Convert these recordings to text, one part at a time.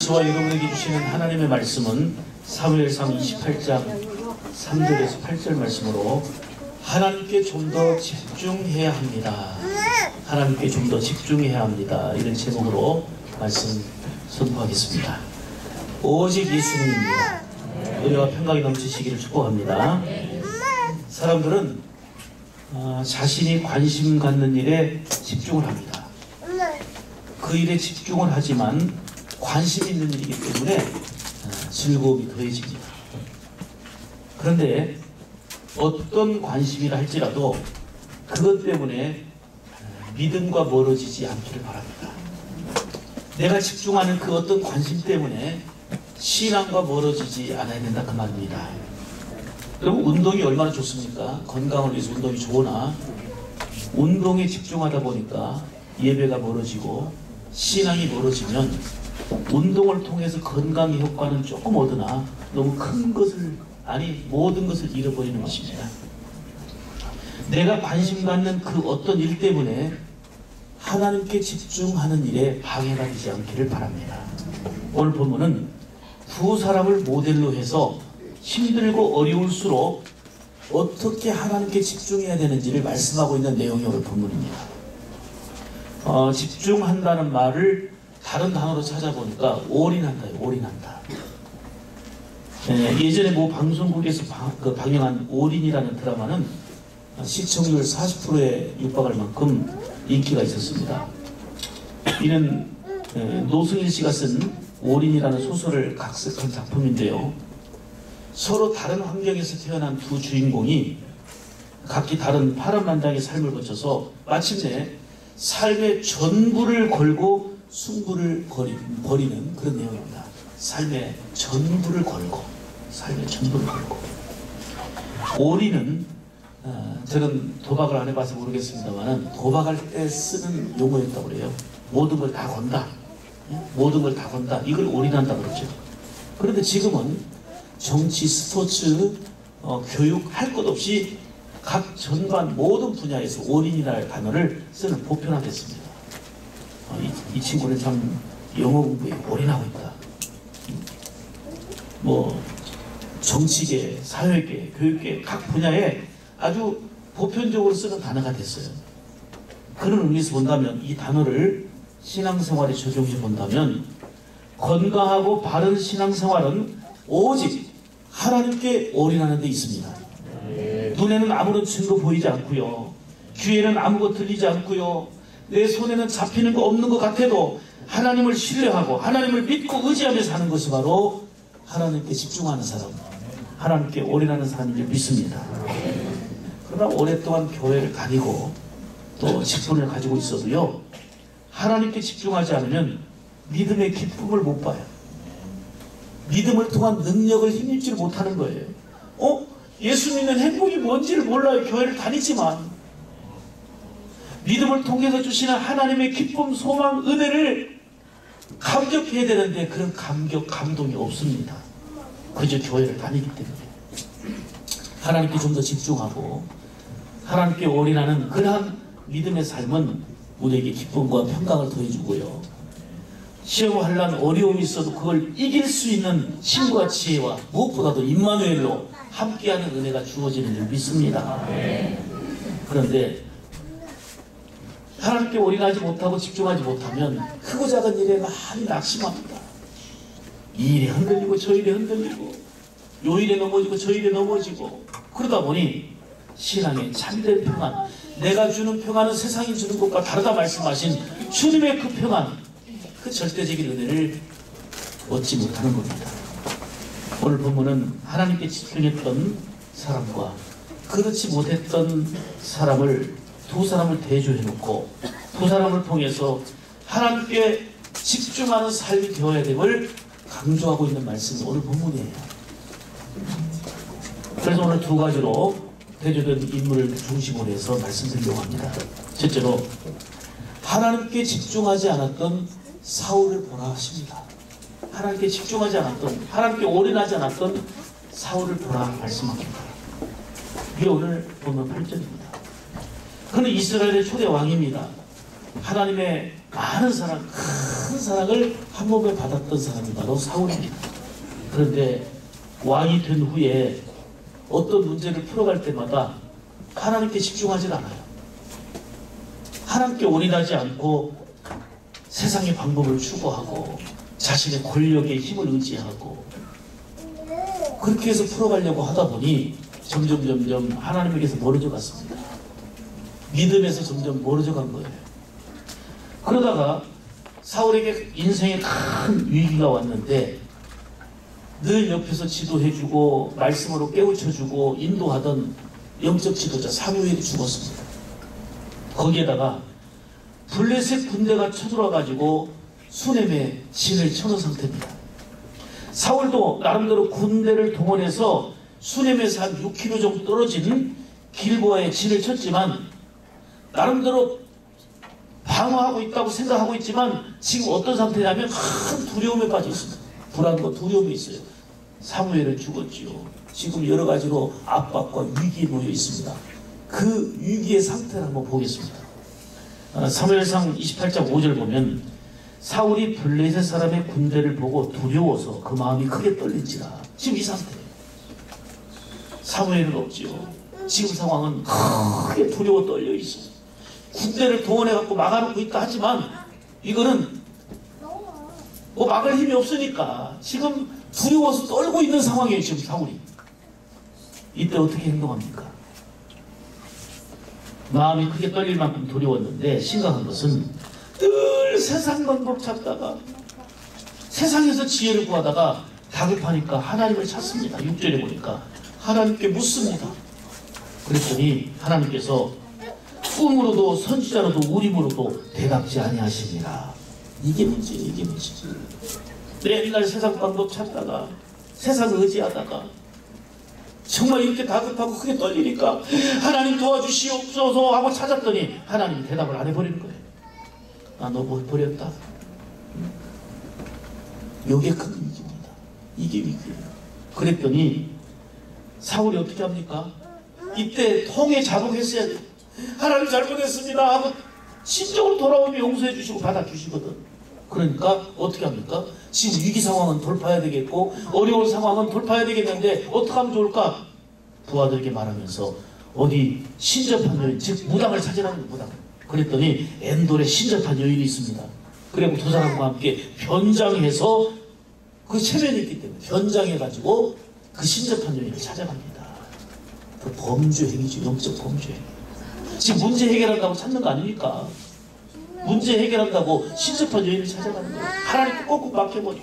저와 여러분에게 주시는 하나님의 말씀은 사무엘상 28장 3절에서 8절 말씀으로 하나님께 좀 더 집중해야 합니다. 하나님께 좀 더 집중해야 합니다. 이런 제목으로 말씀 선포하겠습니다. 오직 예수님입니다. 은혜와 평강이 넘치시기를 축복합니다. 사람들은 자신이 관심 갖는 일에 집중을 합니다. 그 일에 집중을 하지만 관심 있는 일이기 때문에 즐거움이 더해집니다. 그런데 어떤 관심이라 할지라도 그것 때문에 믿음과 멀어지지 않기를 바랍니다. 내가 집중하는 그 어떤 관심 때문에 신앙과 멀어지지 않아야 된다 그 말입니다. 그럼 운동이 얼마나 좋습니까? 건강을 위해서 운동이 좋으나 운동에 집중하다 보니까 예배가 멀어지고 신앙이 멀어지면 운동을 통해서 건강의 효과는 조금 얻으나 너무 큰 것을 모든 것을 잃어버리는 것입니다. 내가 관심 갖는 그 어떤 일 때문에 하나님께 집중하는 일에 방해가 되지 않기를 바랍니다. 오늘 본문은 두 사람을 모델로 해서 힘들고 어려울수록 어떻게 하나님께 집중해야 되는지를 말씀하고 있는 내용이 오늘 본문입니다. 집중한다는 말을 다른 단어로 찾아보니까 올인한다요. 올인한다. 예전에 모 방송국에서 방영한 올인이라는 드라마는 시청률 40%에 육박할 만큼 인기가 있었습니다. 이는 노승일 씨가 쓴 올인이라는 소설을 각색한 작품인데요. 서로 다른 환경에서 태어난 두 주인공이 각기 다른 파란만장의 삶을 거쳐서 마침내 삶의 전부를 걸고 승부를 벌이는 그런 내용입니다. 삶의 전부를 걸고 올인은 저는 도박을 안 해봐서 모르겠습니다만 도박할 때 쓰는 용어였다고 그래요. 모든 걸 다 건다. 모든 걸 다 건다. 이걸 올인한다 그러죠. 그런데 지금은 정치, 스포츠, 교육 할 것 없이 각 전반 모든 분야에서 올인이라는 단어를 쓰는 보편화됐습니다. 이 친구는 참 영어 공부에 올인하고 있다. 정치계, 사회계, 교육계 각 분야에 아주 보편적으로 쓰는 단어가 됐어요. 그런 의미에서 본다면 이 단어를 신앙생활에 적용해 본다면 건강하고 바른 신앙생활은 오직 하나님께 올인하는 데 있습니다. 눈에는 아무런 증거 보이지 않고요. 귀에는 아무것도 들리지 않고요. 내 손에는 잡히는 거 없는 것 같아도 하나님을 신뢰하고 하나님을 믿고 의지하며 사는 것이 바로 하나님께 집중하는 사람, 하나님께 올인하는 사람인 줄 믿습니다. 그러나 오랫동안 교회를 다니고 또 직분을 가지고 있어도요, 하나님께 집중하지 않으면 믿음의 기쁨을 못 봐요. 믿음을 통한 능력을 힘입지를 못하는 거예요. 예수 믿는 행복이 뭔지를 몰라요. 교회를 다니지만 믿음을 통해서 주시는 하나님의 기쁨, 소망, 은혜를 감격해야 되는데 그런 감격, 감동이 없습니다. 그저 교회를 다니기 때문에. 하나님께 좀 더 집중하고 하나님께 올인하는 그러한 믿음의 삶은 우리에게 기쁨과 평강을 더해주고요. 시험하려는 어려움이 있어도 그걸 이길 수 있는 힘과 지혜와 무엇보다도 임마누엘로 함께하는 은혜가 주어지는 줄 믿습니다. 그런데 하나님께 올인하지 못하고 집중하지 못하면 크고 작은 일에 많이 낙심합니다. 이 일에 흔들리고 저 일에 흔들리고 요 일에 넘어지고 저 일에 넘어지고 그러다 보니 신앙의 참된 평안, 내가 주는 평안은 세상이 주는 것과 다르다 말씀하신 주님의 그 평안, 그 절대적인 은혜를 얻지 못하는 겁니다. 오늘 본문은 하나님께 집중했던 사람과 그렇지 못했던 두 사람을 대조해놓고 두 사람을 통해서 하나님께 집중하는 삶이 되어야 됨을 강조하고 있는 말씀이 오늘 본문이에요. 그래서 오늘 두 가지로 대조된 인물을 중심으로 해서 말씀드리려고 합니다. 첫째로 하나님께 집중하지 않았던 사울을 보라 하십니다. 하나님께 집중하지 않았던, 하나님께 올인하지 않았던 사울을 보라 말씀합니다. 이게 오늘 보면 8절입니다. 그는 이스라엘의 초대 왕입니다. 하나님의 많은 사랑, 큰 큰 사랑을 한 몸에 받았던 사람이 바로 사울입니다. 그런데 왕이 된 후에 어떤 문제를 풀어갈 때마다 하나님께 집중하지 않아요. 하나님께 올인하지 않고 세상의 방법을 추구하고 자신의 권력의 힘을 의지하고 그렇게 해서 풀어가려고 하다 보니 점점 하나님에게서 멀어져 갔습니다. 믿음에서 점점 멀어져 간 거예요. 그러다가 사울에게 인생에 큰 위기가 왔는데 늘 옆에서 지도해주고 말씀으로 깨우쳐주고 인도하던 영적 지도자 사무엘이 죽었습니다. 거기에다가 블레셋 군대가 쳐들어가지고 수넴에 진을 쳐놓은 상태입니다. 사울도 나름대로 군대를 동원해서 수넴에서 한 6km 정도 떨어진 길보아에 진을 쳤지만 나름대로 방어하고 있다고 생각하고 있지만 지금 어떤 상태냐면 큰 두려움에 빠져 있습니다. 불안과 두려움이 있어요. 사무엘은 죽었지요. 지금 여러 가지로 압박과 위기에 놓여 있습니다. 그 위기의 상태를 한번 보겠습니다. 사무엘상 28장 5절 보면 사울이 블레셋 사람의 군대를 보고 두려워서 그 마음이 크게 떨린지라. 지금 이 상태예요. 사무엘은 없지요. 지금 상황은 크게 두려워 떨려 있어요. 군대를 동원해갖고 막아놓고 있다 하지만 이거는 뭐 막을 힘이 없으니까 지금 두려워서 떨고 있는 상황이에요. 지금 사울이. 이때 어떻게 행동합니까? 마음이 크게 떨릴 만큼 두려웠는데 심각한 것은 늘 세상 방법 찾다가 세상에서 지혜를 구하다가 다급하니까 하나님을 찾습니다. 6절에 보니까 하나님께 묻습니다. 그랬더니 하나님께서 꿈으로도 선지자로도 우림으로도 대답지 아니하십니다. 이게 문제예요. 이게 문제지. 맨날 세상 방법 찾다가 세상 의지하다가 정말 이렇게 다급하고 크게 떨리니까 하나님 도와주시옵소서 하고 찾았더니 하나님이 대답을 안 해버리는 거예요. 나 너 버렸다. 이게 큰 위기입니다. 이게 위기예요. 그랬더니 사울이 어떻게 합니까? 이때 통에 자복했어야 돼. 하나님 잘못했습니다 하고 신적으로 돌아오면 용서해 주시고 받아주시거든. 그러니까 어떻게 합니까? 지금 위기 상황은 돌파해야 되겠고 어려운 상황은 돌파해야 되겠는데 어떻게 하면 좋을까? 부하들에게 말하면서 어디 신접한 여인, 즉 무당을 찾으라는 거예요. 무당. 그랬더니 엔돌에 신접한 여인이 있습니다. 그리고 두 사람과 함께 변장해서 그 체면이 있기 때문에 변장해가지고 그 신접한 여인을 찾아갑니다. 그 범죄 행위죠. 영적 범죄 행위. 지금 문제 해결한다고 찾는 거 아닙니까? 문제 해결한다고 신접한 여인을 찾아가는 거예요. 하나님께 꼭꼭 맡겨버려.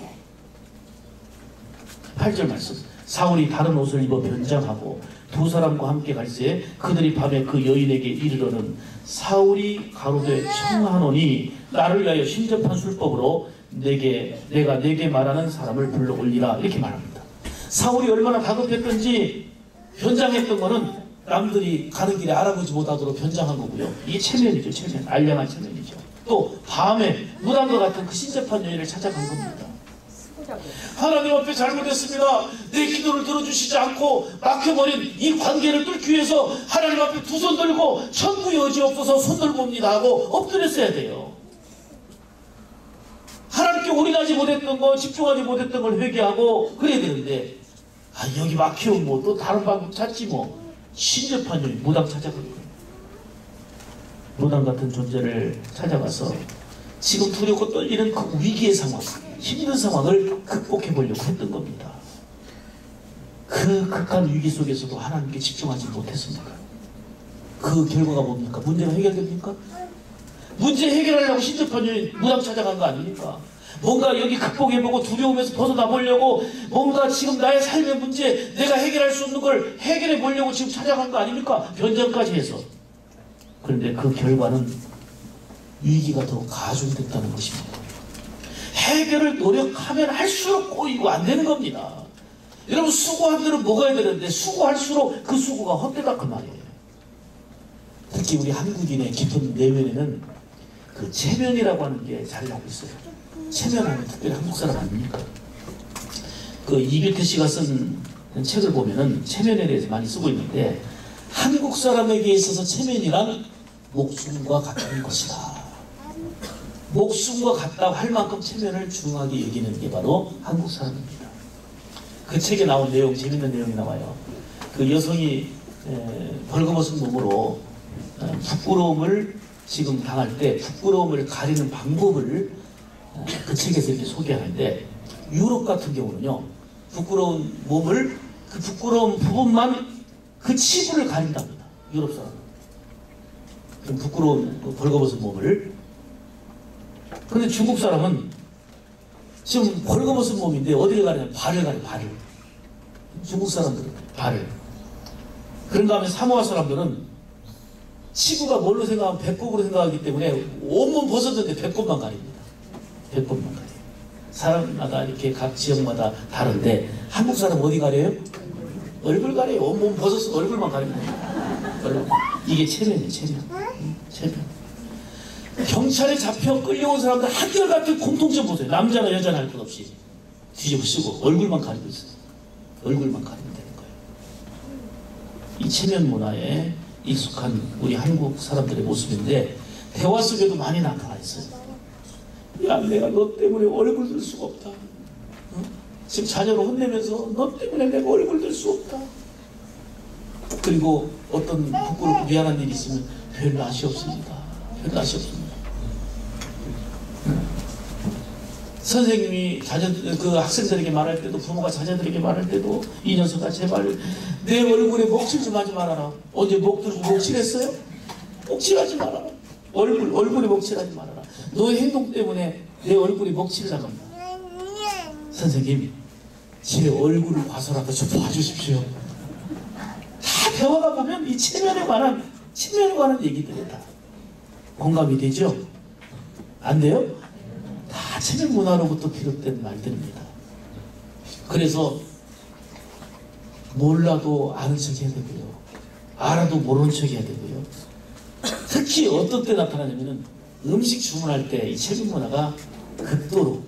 8절 말씀. 사울이 다른 옷을 입어 변장하고 두 사람과 함께 갈새 그들이 밤에 그 여인에게 이르러는 사울이 가로되 청하노니 나를 위하여 신접한 술법으로 내가 내게 말하는 사람을 불러 올리라. 이렇게 말합니다. 사울이 얼마나 다급했던지 변장했던 거는 남들이 가는 길에 알아보지 못하도록 변장한 거고요. 이게 체면이죠. 체면. 알량한 체면이죠. 또 밤에 무당과 같은 그 신접한 여인을 찾아간 겁니다. 하나님 앞에 잘못했습니다. 내 기도를 들어주시지 않고 막혀버린 이 관계를 뚫기 위해서 하나님 앞에 두 손 들고 천국의 의지 없어서 손 들고 옵니다 하고 엎드렸어야 돼요. 하나님께 올인하지 못했던 거, 집중하지 못했던 걸 회개하고 그래야 되는데 여기 막히면 뭐 또 다른 방법 찾지 뭐. 신접한 여인, 무당 찾아간 거예요. 무당 같은 존재를 찾아가서 지금 두렵고 떨리는 그 위기의 상황, 힘든 상황을 극복해 보려고 했던 겁니다. 그 극한 위기 속에서도 하나님께 집중하지 못했습니까? 그 결과가 뭡니까? 문제가 해결됩니까? 문제 해결하려고 신접한 여인, 무당 찾아간 거 아닙니까? 뭔가 여기 극복해보고 두려움에서 벗어나보려고 뭔가 지금 나의 삶의 문제 내가 해결할 수 없는 걸 해결해보려고 지금 찾아간 거 아닙니까? 변장까지 해서. 그런데 그 결과는 위기가 더 가중됐다는 것입니다. 해결을 노력하면 할수록 꼬이고 안 되는 겁니다. 여러분 수고한 대로 먹어야 되는데 수고할수록 그 수고가 헛되다 그 말이에요. 특히 우리 한국인의 깊은 내면에는 그 체면이라고 하는 게 자리 잡고 있어요. 체면하면 특별히 한국 사람 아닙니까? 그 이규태 씨가 쓴 책을 보면은 체면에 대해서 많이 쓰고 있는데 한국 사람에게 있어서 체면이란 목숨과 같은 것이다. 목숨과 같다고 할 만큼 체면을 중요하게 여기는 게 바로 한국 사람입니다. 그 책에 나온 내용, 재밌는 내용이 나와요. 그 여성이 벌거벗은 몸으로 부끄러움을 지금 당할 때 부끄러움을 가리는 방법을 그 책에서 이렇게 소개하는데, 유럽 같은 경우는요, 부끄러운 몸을, 그 부끄러운 부분만 그 치부를 가린답니다. 유럽 사람은. 그 부끄러운 벌거벗은 몸을. 그런데 중국 사람은 지금 벌거벗은 몸인데 어디를 가리냐? 발을 가려, 발을. 중국 사람들은 발을. 그런가 하면 사모아 사람들은 치부가 뭘로 생각하면 배꼽으로 생각하기 때문에 온몸 벗었는데 배꼽만 가립니다. 배꼽만 가려요. 사람마다 이렇게 각 지역마다 다른데 한국 사람 어디 가려요? 얼굴 가려요. 온몸 벗어서 얼굴만 가립니다. 얼굴. 이게 체면이에요. 체면. 체면. 경찰에 잡혀 끌려온 사람들 한결같은 공통점 보세요. 남자나 여자나 할 것 없이 뒤집어 쓰고 얼굴만 가리고 있어요. 얼굴만 가리면 되는 거예요. 이 체면 문화에 익숙한 우리 한국 사람들의 모습인데, 대화 속에도 많이 나타나 있어요. 야, 내가 너 때문에 얼굴 들 수가 없다. 지금 자녀를 혼내면서 너 때문에 내가 얼굴 들 수 없다. 그리고 어떤 부끄럽고 미안한 일이 있으면 별 낯이 없습니다. 별 낯이 없습니다. 선생님이 그 학생들에게 말할 때도, 부모가 자녀들에게 말할 때도, 이 녀석아 제발 내 얼굴에 먹칠 좀 하지 말아라. 언제 목 들고 먹칠했어요? 먹칠하지 말아라. 얼굴에 먹칠하지 말아라. 너의 행동 때문에 내 얼굴이 먹칠 나간다. 선생님, 제 얼굴을 봐서라도 좀 봐주십시오. 다 대화가 보면 이 체면에 관한 얘기들이 다 공감이 되죠? 안 돼요? 다 체면 문화로부터 비롯된 말들입니다. 그래서 몰라도 아는 척 해야 되고요, 알아도 모르는 척 해야 되고요. 특히 어떤 때 나타나냐면은 음식 주문할 때 이 체면 문화가 극도로,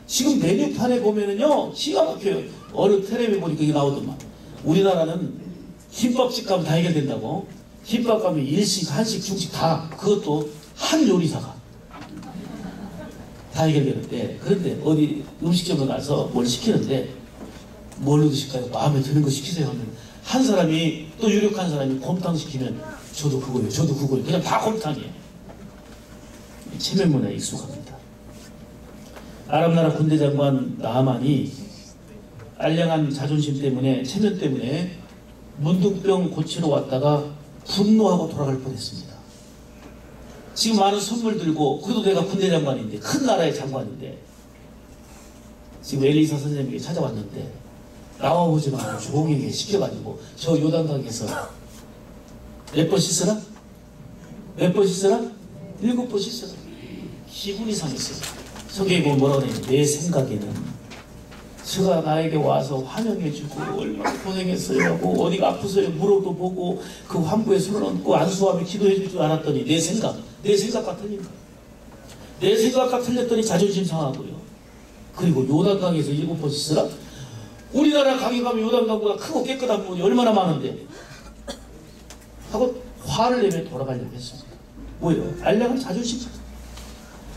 지금 메뉴판에 보면은요 기가 막혀요. 어느 텔레비 보니까 이게 나오더만. 우리나라는 김밥집 가면 다 해결된다고. 김밥 가면 일식, 한식, 중식 다, 그것도 한 요리사가 다 해결되는데, 그런데 어디 음식점에 가서 뭘 시키는데 뭘로 드실까요? 마음에 드는 거 시키세요 하면 한 사람이, 또 유력한 사람이 곰탕 시키면 저도 그거예요, 저도 그거예요. 그냥 다 곰탕이에요. 체면 문화에 익숙합니다. 아랍나라 군대 장관 나아만이 알량한 자존심 때문에, 체면 때문에 문둥병 고치러 왔다가 분노하고 돌아갈 뻔했습니다. 지금 많은 선물 들고, 그래도 내가 군대 장관인데, 큰 나라의 장관인데, 지금 엘리사 선생님에게 찾아왔는데 나와보지 말고 조용히 시켜가지고 저 요단강에서 몇 번 씻으라? 몇 번 씻으라? 7번 씻으라. 기분이 상했어요. 성경에 보면 뭐라고 하냐면, 내 생각에는 저가 나에게 와서 환영해주고 얼마나 고생했어요 하고 어디가 아프세요 물어도 보고 그 환부에 손을 얹고 안수하며 기도해줄 줄 알았더니 내 생각과 틀린 거예요. 내 생각과 틀렸더니 자존심 상하고요. 그리고 요단강에서 7번 씻으라? 우리나라 강에 가면 요단강보다 크고 깨끗한 부분이 얼마나 많은데 하고 화를 내며 돌아가려고 했습니다. 뭐예요? 알량한 자존심,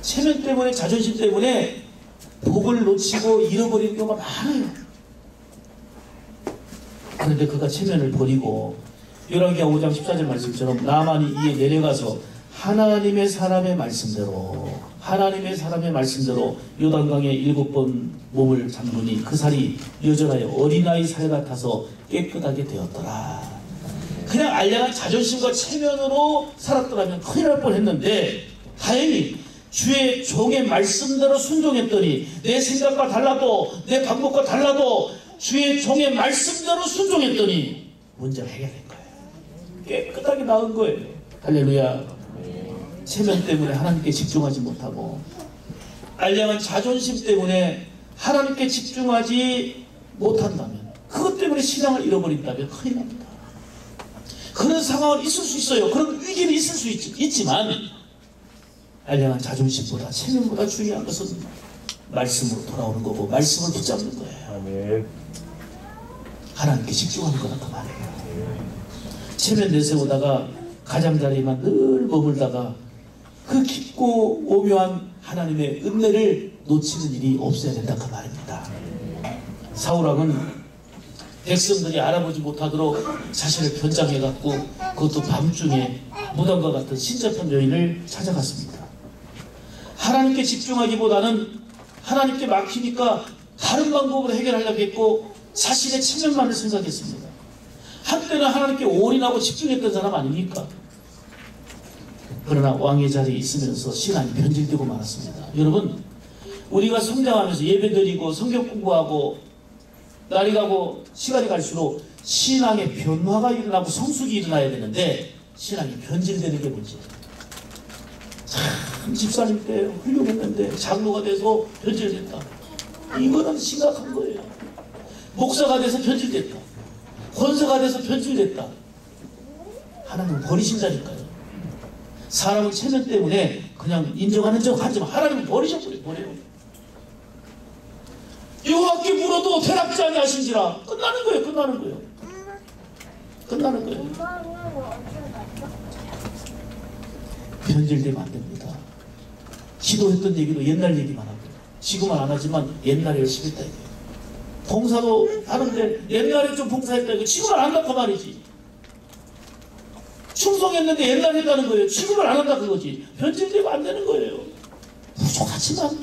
체면 때문에, 자존심 때문에 복을 놓치고 잃어버리는 경우가 많아요. 그런데 그가 체면을 버리고 열왕기하 5장 14절 말씀처럼 나만이 이에 내려가서 하나님의 사람의 말씀대로 요단강에 7번 몸을 잠그니 그 살이 여전하여 어린아이 살 같아서 깨끗하게 되었더라. 그냥 알량한 자존심과 체면으로 살았더라면 큰일 날 뻔했는데, 다행히 주의 종의 말씀대로 순종했더니, 내 생각과 달라도 내 방법과 달라도 주의 종의 말씀대로 순종했더니 문제가 해결된 거예요. 깨끗하게 나은 거예요. 할렐루야. 체면 때문에 하나님께 집중하지 못하고, 알량한 자존심 때문에 하나님께 집중하지 못한다면, 그것 때문에 신앙을 잃어버린다면 큰일 납니다. 그런 상황은 있을 수 있어요. 그런 위기는 있을 수 있지만 알량한 자존심보다, 체면보다 중요한 것은 말씀으로 돌아오는 거고, 말씀을 붙잡는 거예요. 아멘. 하나님께 집중하는 거다 그 말이에요. 체면 내세우다가 가장자리만 늘 머물다가 그 깊고 오묘한 하나님의 은혜를 놓치는 일이 없어야 된다 그 말입니다. 사울왕은 백성들이 알아보지 못하도록 자신을 변장해갖고 그것도 밤중에 무덤과 같은 신접한 여인을 찾아갔습니다. 하나님께 집중하기보다는 하나님께 막히니까 다른 방법으로 해결하려고 했고 자신의 체면만을 생각했습니다. 한때는 하나님께 올인하고 집중했던 사람 아닙니까? 그러나 왕의 자리에 있으면서 신앙이 변질되고 말았습니다. 여러분, 우리가 성장하면서 예배드리고 성경 공부하고 날이 가고 시간이 갈수록 신앙의 변화가 일어나고 성숙이 일어나야 되는데 신앙이 변질되는 게 문제예요. 참 집사님 때 훌륭했는데 장로가 돼서 변질됐다. 이거는 심각한 거예요. 목사가 돼서 변질됐다. 권사가 돼서 변질됐다. 하나님은 버리신다니까요. 사람은 체면 때문에 그냥 인정하는 척 하지만 하나님은 버려요. 여호와께 물어도 대답지 아니하신지라. 끝나는 거예요. 변질되면 안 됩니다. 기도했던 얘기도 옛날 얘기만 하고 지금은 안 하지만 옛날에 열심히 했다 이거예요. 봉사도 하는데 옛날에 좀 봉사했다 이거 지금은 안 한다 그 말이지. 충성했는데 옛날에 했다는 거예요. 지금은 안 한다 그거지. 변질되면 안 되는 거예요. 부족하지만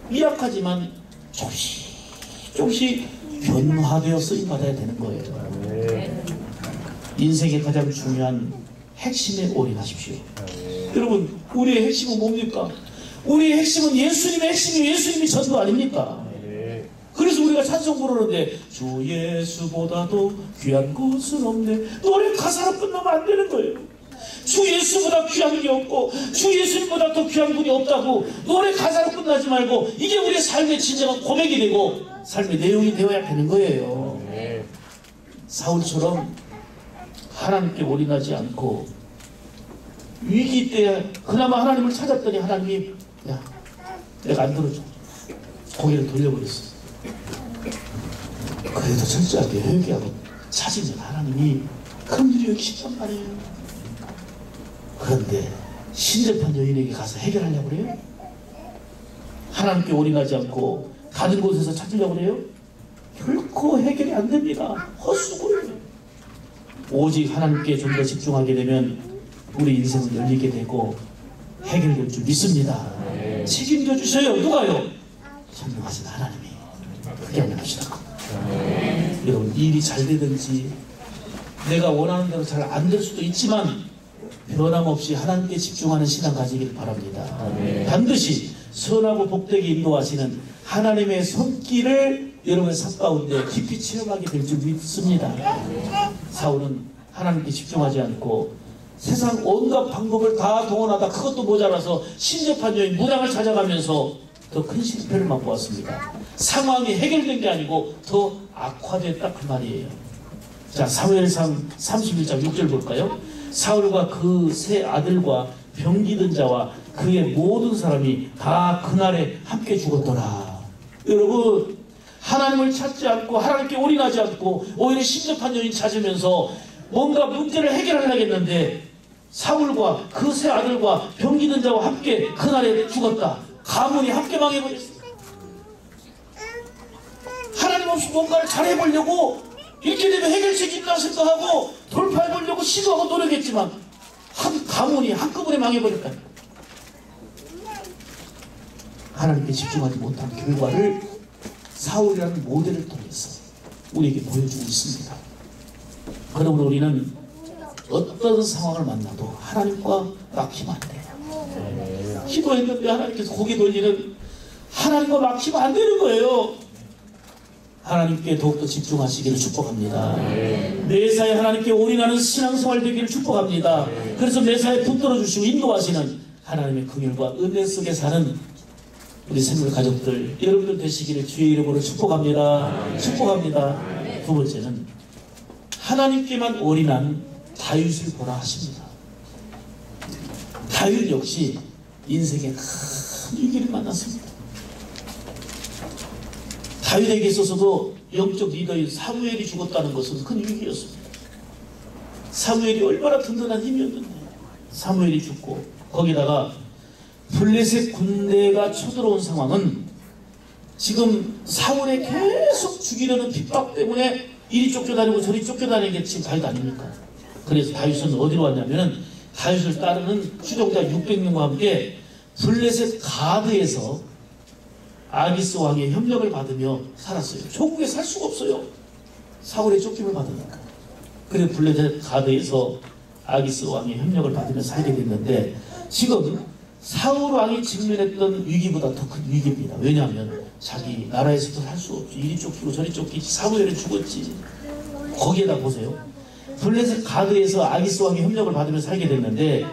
미약하지만 조금씩 변화되어 쓰임받아야 되는 거예요. 인생의 가장 중요한 핵심에 올인하십시오. 여러분, 우리의 핵심은 뭡니까? 우리의 핵심은 예수님의 핵심이 예수님이 전부 아닙니까? 그래서 우리가 찬송 부르는데 주 예수보다도 귀한 것은 없네. 노래 가사로 끝나면 안 되는 거예요. 주 예수보다 귀한 게 없고 주 예수님보다 더 귀한 분이 없다고 노래 가사로 끝나지 말고 이게 우리의 삶의 진정한 고백이 되고 삶의 내용이 되어야 되는 거예요. 사울처럼 하나님께 올인하지 않고 위기 때 그나마 하나님을 찾았더니 하나님이 야 내가 안 들어줘. 고개를 돌려버렸어. 그래도 철저하게 회개하고 찾으면 하나님이 긍휼히 여기신단 말이에요. 그런데 신접한 여인에게 가서 해결하려고 그래요? 하나님께 올인하지 않고 다른 곳에서 찾으려고 그래요? 결코 해결이 안 됩니다. 헛수고예요. 오직 하나님께 좀 더 집중하게 되면 우리 인생은 열리게 되고 해결될 줄 믿습니다. 책임져 주셔요. 누가요? 전능하신 하나님이. 그게 아니랍시다. 여러분, 일이 잘 되든지 내가 원하는 대로 잘 안 될 수도 있지만 변함없이 하나님께 집중하는 신앙 가지기를 바랍니다. 반드시 선하고 복되게 인도하시는 하나님의 손길을 여러분의 삶 가운데 깊이 체험하게 될 줄 믿습니다. 사울은 하나님께 집중하지 않고 세상 온갖 방법을 다 동원하다 그것도 모자라서 신접한 여인 무당을 찾아가면서 더 큰 실패를 맛보았습니다. 상황이 해결된 게 아니고 더 악화됐다 그 말이에요. 자, 사무엘상 31장 6절 볼까요? 사울과 그 세 아들과 병기든 자와 그의 모든 사람이 다 그날에 함께 죽었더라. 여러분, 하나님을 찾지 않고 하나님께 올인하지 않고 오히려 신접한 여인 찾으면서 뭔가 문제를 해결하려고 했는데 사울과 그 세 아들과 병기든 자와 함께 그날에 죽었다. 가문이 함께 망해버렸어. 하나님 없이 뭔가를 잘해보려고 이렇게 되면 해결책이 있다 생각하고 돌파해보려고 시도하고 노력했지만 한 가문이 한꺼번에 망해버렸다. 하나님께 집중하지 못한 결과를 사울이라는 모델을 통해서 우리에게 보여주고 있습니다. 그러므로 우리는 어떤 상황을 만나도 하나님과 막히면 안 돼요. 기도했는데 하나님께서 고개 돌리는 하나님과 막히면 안 되는 거예요. 하나님께 더욱더 집중하시기를 축복합니다. 매사에 하나님께 올인하는 신앙생활 되기를 축복합니다. 그래서 매사에 붙들어 주시고 인도하시는 하나님의 긍휼과 은혜 속에 사는 우리 생물 가족들 여러분들 되시기를 주의 이름으로 축복합니다. 축복합니다. 두 번째는 하나님께만 올인한 다윗을 보라 하십니다. 다윗 역시 인생에 큰 위기를 만났습니다. 다윗에게 있어서도 영적 리더인 사무엘이 죽었다는 것은 큰 위기였습니다. 사무엘이 얼마나 든든한 힘이었는데 사무엘이 죽고 거기다가 블레셋 군대가 쳐들어온 상황은 지금 사울에 계속 죽이려는 핍박 때문에 이리 쫓겨다니고 저리 쫓겨다니는 게 지금 다윗 아닙니까? 그래서 다윗은 어디로 왔냐면은 다윗을 따르는 추종자 600명과 함께 블레셋 가드에서 아기스 왕의 협력을 받으며 살았어요. 조국에 살 수가 없어요. 사울의 쫓김을 받으니까. 그래서 블레셋 가드에서 아기스 왕의 협력을 받으며 살게 됐는데 지금 사울 왕이 직면했던 위기보다 더 큰 위기입니다. 왜냐하면 자기 나라에서도 살 수 없지. 이리 쫓기고 저리 쫓기지. 사무엘은 죽었지. 거기에다 보세요. 블레셋 가드에서 아기스 왕의 협력을 받으며 살게 됐는데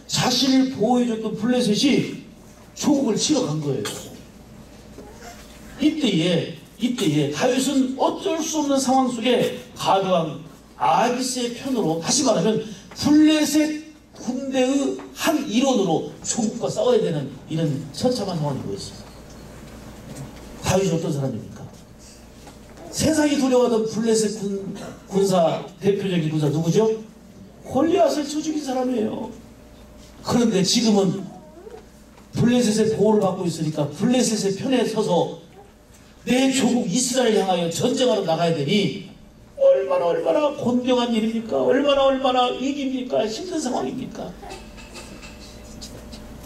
자신을 보호해줬던 블레셋이 조국을 치러 간 거예요. 이때에 다윗은 어쩔 수 없는 상황 속에 가드왕 아기스의 편으로, 다시 말하면 블레셋 군대의 한 일원으로 조국과 싸워야 되는 이런 처참한 상황이 보였어요. 다윗이 어떤 사람입니까? 세상이 두려워하던 블레셋 군사, 대표적인 군사 누구죠? 골리앗을 쳐 죽인 사람이에요. 그런데 지금은 블레셋의 보호를 받고 있으니까 블레셋의 편에 서서 내 조국 이스라엘 향하여 전쟁하러 나가야 되니 얼마나 곤경한 일입니까? 얼마나 위기입니까? 힘든 상황입니까?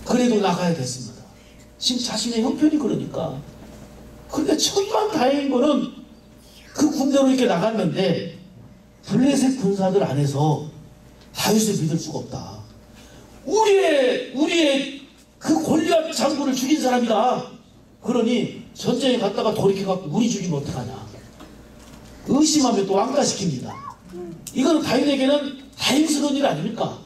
그래도 나가야 됐습니다. 지금 자신의 형편이 그러니까. 근데 천만다행인 거는 그 군대로 이렇게 나갔는데 블레셋 군사들 안에서 다윗을 믿을 수가 없다. 우리의 그 골리앗 장군을 죽인 사람이다. 그러니 전쟁에 갔다가 돌이켜갖고 우리 죽이면 어떡하냐. 의심하면 또 왕따시킵니다. 이건 다윗에게는 다행스러운 일 아닙니까?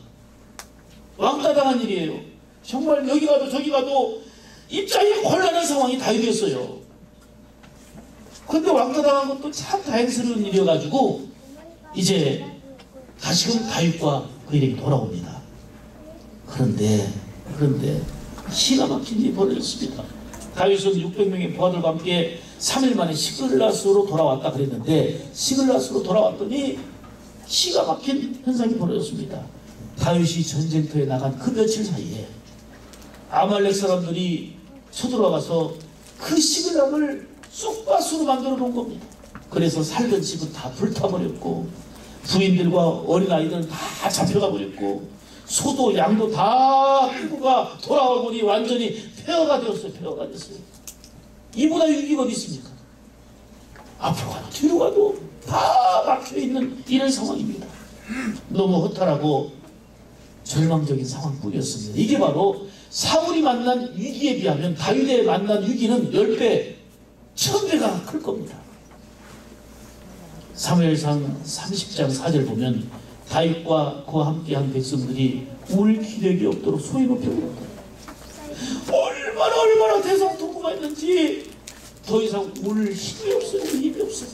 왕따당한 일이에요. 정말 여기 가도 저기 가도 입장이 곤란한 상황이 다윗이었어요. 근데 왕따당한 것도 참 다행스러운 일이어가지고 이제 다시금 다윗과 그 일이 돌아옵니다. 그런데 기가 막힌 일이 벌어졌습니다. 다윗은 600명의 부하들과 함께 3일 만에 시글라스로 돌아왔다 그랬는데 시글라스로 돌아왔더니 기가 막힌 현상이 벌어졌습니다. 다윗이 전쟁터에 나간 그 며칠 사이에 아말렉 사람들이 쳐들어가서 그 시글락을 쑥밭으로 만들어 놓은 겁니다. 그래서 살던 집은 다 불타버렸고 부인들과 어린아이들은 다 잡혀가 버렸고 소도 양도 다 끌고 가 돌아와 보니 완전히 폐허가 되었어요. 폐허가 됐어요. 이보다 위기가 어디 있습니까? 앞으로 가도 뒤로 가도 다 막혀있는 이런 상황입니다. 너무 허탈하고 절망적인 상황뿐이었습니다. 이게 바로 사울이 만난 위기에 비하면 다윗의 만난 위기는 10배, 1000배가 클 겁니다. 사무엘상 30장 4절 보면 다윗과 그와 함께한 백성들이 울 기력이 없도록 소리 높여 부른다. 얼마나 대성통곡가 있는지 더 이상 울 힘이 없어요. 힘이 없어요.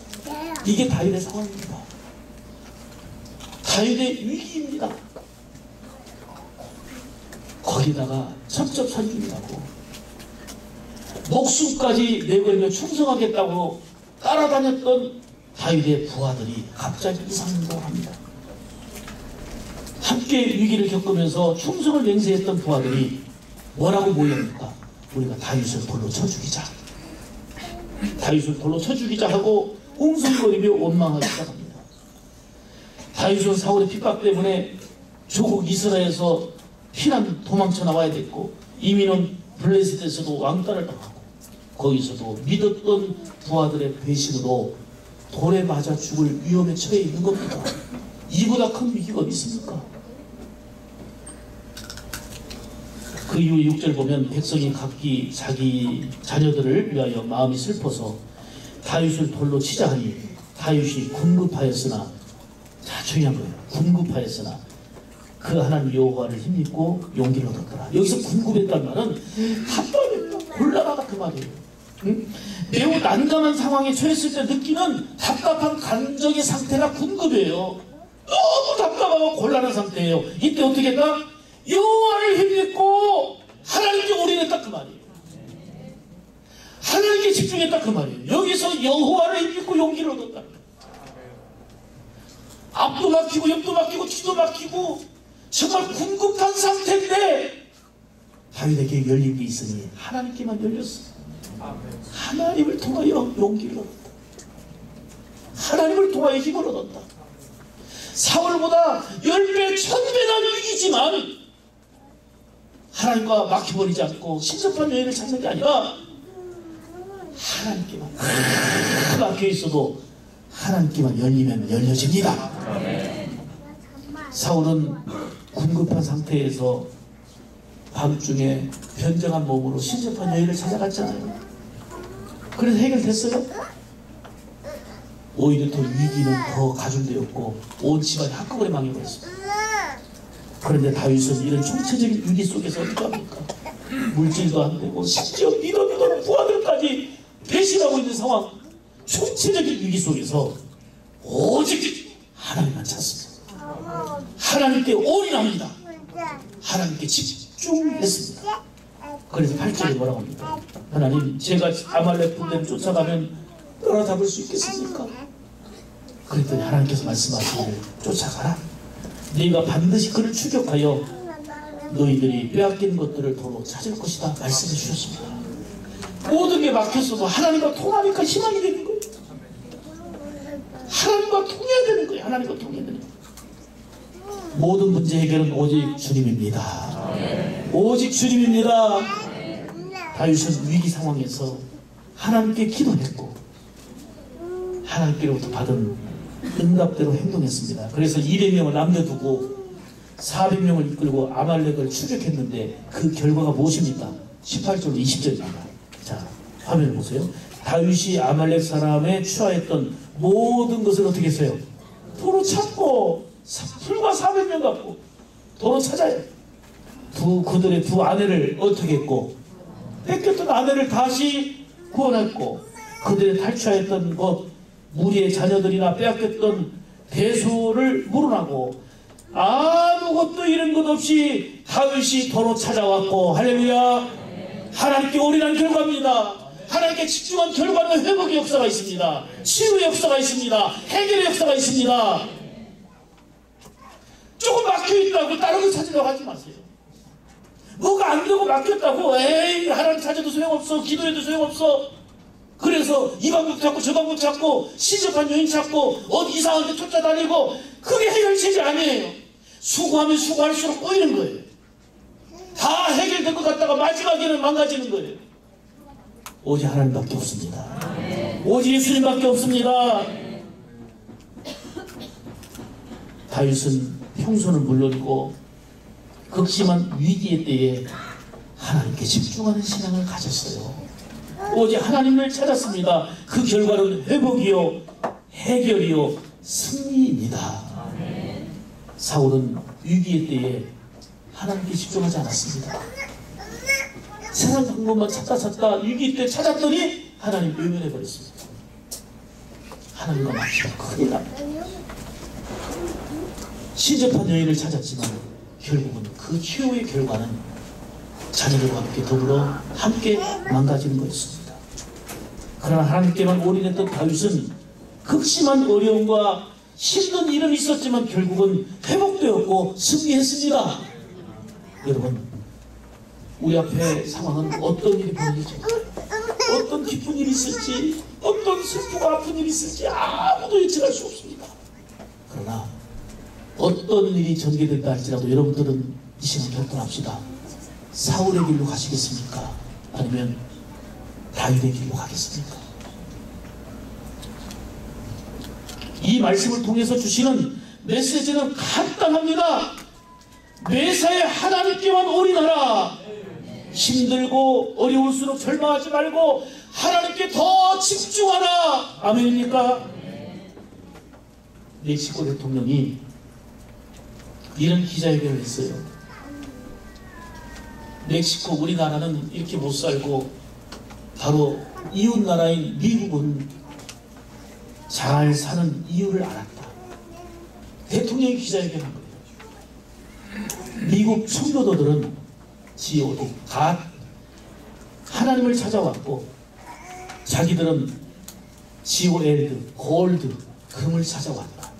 이게 다윗의 상황입니다. 다윗의 위기입니다. 거기다가 첩첩산중이라고 목숨까지 내걸며 충성하겠다고 따라다녔던 다윗의 부하들이 갑자기 이상행동을 합니다. 함께 위기를 겪으면서 충성을 맹세했던 부하들이 뭐라고 모였습니까? 우리가 다윗을 돌로 쳐 죽이자. 다윗을 돌로 쳐 죽이자 하고 웅성거리며 원망하기 시작합니다. 다윗은 사울의 핍박 때문에 조국 이스라엘에서 도망쳐 나와야 됐고 이민은 블레셋에서도 왕따를 당하고 거기서도 믿었던 부하들의 배신으로 돌에 맞아 죽을 위험에 처해 있는 겁니다. 이보다 큰 위기가 어디 있습니까? 그 이후 6절 보면 백성이 각기 자기 자녀들을 위하여 마음이 슬퍼서 다윗을 돌로 치자 하니 다윗이 궁급하였으나, 자 중요한 거예요. 궁급하였으나 그 하나님 여호와를 힘입고 용기를 얻었더라. 여기서 궁급했단 말은 답답했다, 곤란하다 그 말이에요. 응? 매우 난감한 상황에 처했을 때 느끼는 답답한 감정의 상태가 궁급이에요. 너무 답답하고 곤란한 상태예요. 이때 어떻게 했다? 여호와를 힘입고 하나님께 올인했다 그 말이에요. 하나님께 집중했다 그 말이에요. 여기서 여호와를 힘입고 용기를 얻었다. 앞도 막히고 옆도 막히고 뒤도 막히고 정말 궁극한 상태인데 다윗에게 열린 게 있으니 하나님께만 열렸어. 하나님을 통하여 용기를 얻었다. 하나님을 통하여 힘을 얻었다. 사울보다 10배, 1000배나 위기지만 하나님과 막혀버리지 않고 신접한 여인을 찾는 게 아니라 하나님께만 막혀 있어도 하나님께만 열리면 열려집니다. 사울은 궁급한 상태에서 밤중에 변정한 몸으로 신접한 여인을 찾아갔잖아요. 그래서 해결됐어요? 오히려 더 위기는 더 가중되었고 온 집안이 한꺼번에 망해버렸습니다. 그런데 다윗은 이런 총체적인 위기 속에서 어떻게 합니까? 물질도 안 되고 심지어 믿어주던 부하들까지 배신하고 있는 상황, 총체적인 위기 속에서 오직 하나님만 찾습니다. 하나님께 올인합니다. 하나님께 집중했습니다. 그래서 8절에 뭐라고 합니까? 하나님, 제가 아말렉 군대를 쫓아가면 따라잡을 수 있겠습니까? 그랬더니 하나님께서 말씀하시기를 쫓아가라. 네가 반드시 그를 추격하여 너희들이 빼앗긴 것들을 도로 찾을 것이다 말씀해 주셨습니다. 모든 게 막혔어도 하나님과 통하니까 희망이 되는 거예요. 하나님과 통해야 되는 거예요. 하나님과 통해야 되는 거예요. 모든 문제 해결은 오직 주님입니다. 오직 주님입니다. 다윗은 위기 상황에서 하나님께 기도했고 하나님께로부터 받은 응답대로 행동했습니다. 그래서 200명을 남겨두고 400명을 이끌고 아말렉을 추격했는데 그 결과가 무엇입니까? 18절로 20절입니다. 자, 화면을 보세요. 다윗이 아말렉 사람에 취하였던 모든 것을 어떻게 했어요? 도로 찾고 불과 400명 갖고 도로 찾아요. 그들의 두 아내를 어떻게 했고 뺏겼던 아내를 다시 구원했고 그들의 탈취하였던 것 무리의 자녀들이나 빼앗겼던 대소를 물어나고 아무것도 잃은 것 없이 다윗이 도로 찾아왔고 할렐루야. 하나님께 올인한 결과입니다. 하나님께 집중한 결과는 회복의 역사가 있습니다. 치유의 역사가 있습니다. 해결의 역사가 있습니다. 조금 막혀있다고 다른 거 찾으려고 하지 마세요. 뭐가 안 되고 막혔다고 에이 하나님 찾아도 소용없어, 기도해도 소용없어. 그래서 이 방법 찾고 저 방법 찾고 신접한 여인 찾고 어디 이상한 데 쫓아다니고 그게 해결책이 아니에요. 수고하면 수고할수록 꼬이는 거예요. 다 해결된 것 같다가 마지막에는 망가지는 거예요. 오직 하나님밖에 없습니다. 오직 예수님밖에 없습니다. 다윗은 평소는 물론이고 극심한 위기의 때에 하나님께 집중하는 신앙을 가졌어요. 오직 하나님을 찾았습니다. 그 결과는 회복이요 해결이요 승리입니다. 사울은 위기의 때에 하나님께 집중하지 않았습니다. 세상 방법만 찾다 위기 때 찾았더니 하나님 외면해버렸습니다. 하나님과 막히면 큰일 납니다. 신접한 여인을 찾았지만 결국은 그 치유의 결과는 자녀들과 함께 더불어 함께 망가지는 것이었습니다. 그러나 하나님께만 올인했던 다윗은 극심한 어려움과 힘든 일은 있었지만 결국은 회복되었고 승리했습니다. 여러분, 우리 앞에 상황은 어떤 일이 벌어질지, 어떤 기쁜 일이 있을지, 어떤 슬프고 아픈 일이 있을지 아무도 예측할 수 없습니다. 그러나 어떤 일이 전개된다 할지라도 여러분들은 이 시간 결단합시다. 사울의 길로 가시겠습니까? 아니면 다윗의 길로 가겠습니까? 이 말씀을 통해서 주시는 메시지는 간단합니다. 매사에 하나님께만 올인하라. 힘들고 어려울수록 절망하지 말고 하나님께 더 집중하라. 아멘입니까? 멕시코 대통령이 이런 기자회견을 했어요. 멕시코 우리나라는 이렇게 못 살고 바로 이웃나라인 미국은 잘 사는 이유를 알았다. 대통령이 기자회견한 거예요. 미국 청교도들은 GOD, 갓 하나님을 찾아왔고 자기들은 GOLD, 골드, 금을 찾아왔다.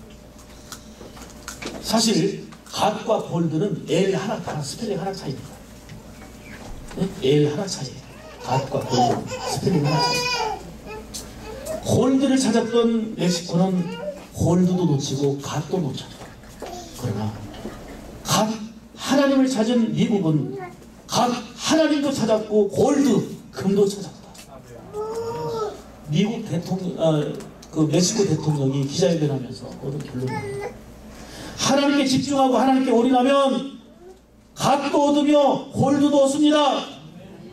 사실 갓과 골드는 L 하나 스펠링 하나 차이입니다. L 하나 차이. 갓과 골드 스펠링 하나 차이. 골드를 찾았던 멕시코는 골드도 놓치고 갓도 놓쳤다. 그러나 갓 하나님을 찾은 미국은 갓 하나님도 찾았고 골드 금도 찾았다. 미국 대통령, 그 멕시코 대통령이 기자회견하면서 얻은 결론입니다. 하나님께 집중하고 하나님께 올인하면 갓도 얻으며 골드도 얻습니다.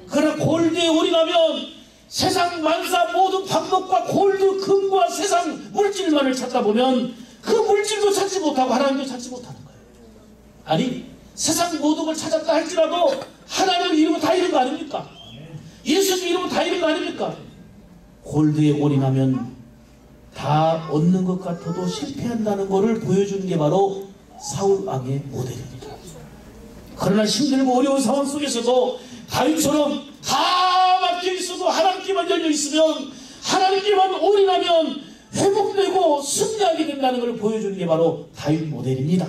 그러나 골드에 올인하면 세상 만사 모든 방법과 골드, 금과 세상 물질만을 찾다 보면 그 물질도 찾지 못하고 하나님도 찾지 못하는 거예요. 아니 세상 모든 걸 찾았다 할지라도 하나님 이름은 다 잃은 거 아닙니까? 예수님 이름은 다 잃은 거 아닙니까? 골드에 올인하면 다 얻는 것 같아도 실패한다는 것을 보여주는 게 바로 사울 왕의 모델입니다. 그러나 힘들고 어려운 상황 속에서도 다윗처럼 다 막혀 있어도 하나님께만 열려 있으면 하나님께만 올인하면 회복되고 승리하게 된다는 것을 보여주는 게 바로 다윗 모델입니다.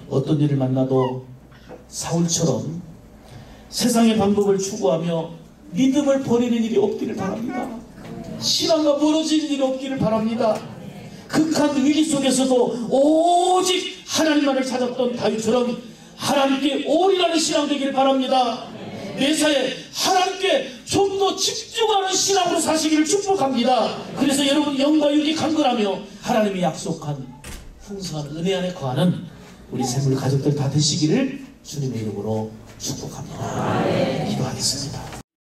어떤 일을 만나도 사울처럼 세상의 방법을 추구하며 믿음을 버리는 일이 없기를 바랍니다. 신앙과 멀어지는 일이 없기를 바랍니다. 극한 위기 속에서도 오직 하나님만을 찾았던 다윗처럼 하나님께 올인하는 신앙 되기를 바랍니다. 매사에 하나님께 좀 더 집중하는 신앙으로 사시기를 축복합니다. 그래서 여러분 영과 육이 강건하며 하나님이 약속한 풍성한 은혜 안에 거하는 우리 샘물 가족들 다 되시기를 주님의 이름으로 축복합니다. 기도하겠습니다.